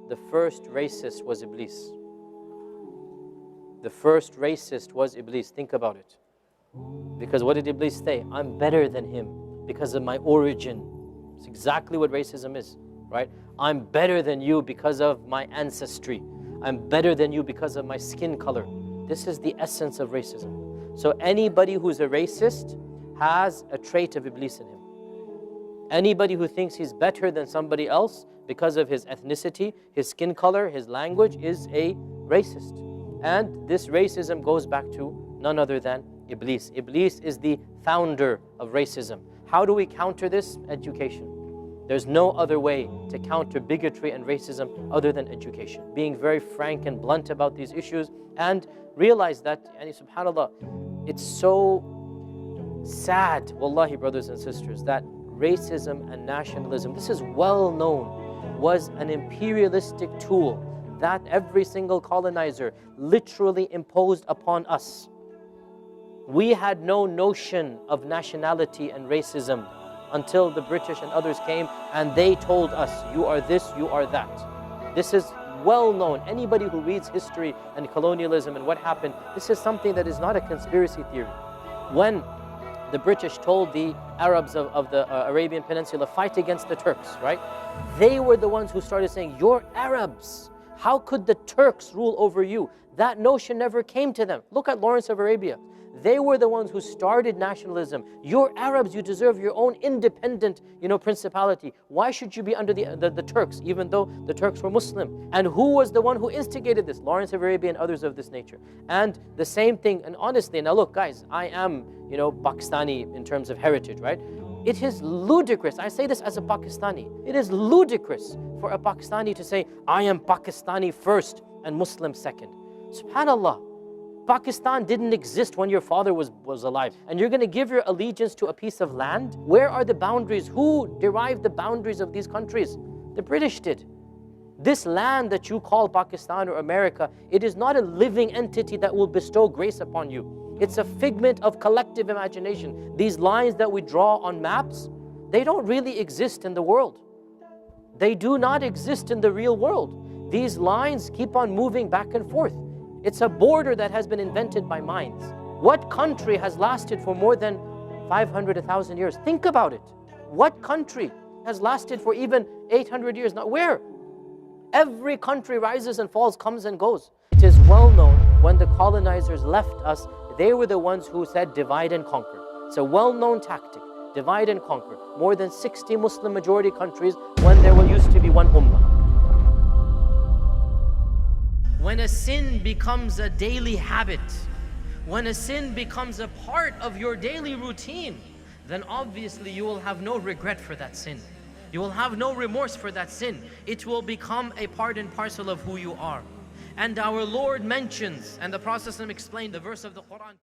the first racist was Iblis. The first racist was Iblis. Think about it. Because what did Iblis say? I'm better than him because of my origin. It's exactly what racism is, right? I'm better than you because of my ancestry. I'm better than you because of my skin color. This is the essence of racism. So anybody who's a racist has a trait of Iblis in him. Anybody who thinks he's better than somebody else because of his ethnicity, his skin color, his language is a racist. And this racism goes back to none other than Iblis. Iblis is the founder of racism. How do we counter this? Education. There's no other way to counter bigotry and racism other than education. Being very frank and blunt about these issues and realize that, subhanAllah, it's so sad, wallahi, brothers and sisters, that racism and nationalism, this is well known, was an imperialistic tool that every single colonizer literally imposed upon us. We had no notion of nationality and racism until the British and others came and they told us, you are this, you are that. This is well known. Anybody who reads history and colonialism and what happened, this is something that is not a conspiracy theory. When the British told the Arabs of the Arabian Peninsula, fight against the Turks, right? They were the ones who started saying, you're Arabs. How could the Turks rule over you? That notion never came to them. Look at Lawrence of Arabia. They were the ones who started nationalism. You're Arabs, you deserve your own independent, principality. Why should you be under the Turks, even though the Turks were Muslim? And who was the one who instigated this? Lawrence of Arabia and others of this nature. And the same thing, and honestly, now look guys, I am, Pakistani in terms of heritage, right? It is ludicrous, I say this as a Pakistani, it is ludicrous for a Pakistani to say, I am Pakistani first and Muslim second. SubhanAllah. Pakistan didn't exist when your father was alive. And you're going to give your allegiance to a piece of land? Where are the boundaries? Who derived the boundaries of these countries? The British did. This land that you call Pakistan or America, it is not a living entity that will bestow grace upon you. It's a figment of collective imagination. These lines that we draw on maps, they don't really exist in the world. They do not exist in the real world. These lines keep on moving back and forth. It's a border that has been invented by minds. What country has lasted for more than 500, 1,000 years? Think about it. What country has lasted for even 800 years? Now, where? Every country rises and falls, comes and goes. It is well known when the colonizers left us, they were the ones who said divide and conquer. It's a well-known tactic, divide and conquer. More than 60 Muslim majority countries when there used to be one ummah. When a sin becomes a daily habit, when a sin becomes a part of your daily routine, then obviously you will have no regret for that sin. You will have no remorse for that sin. It will become a part and parcel of who you are. And our Lord mentions, and the Prophet ﷺ explained the verse of the Quran.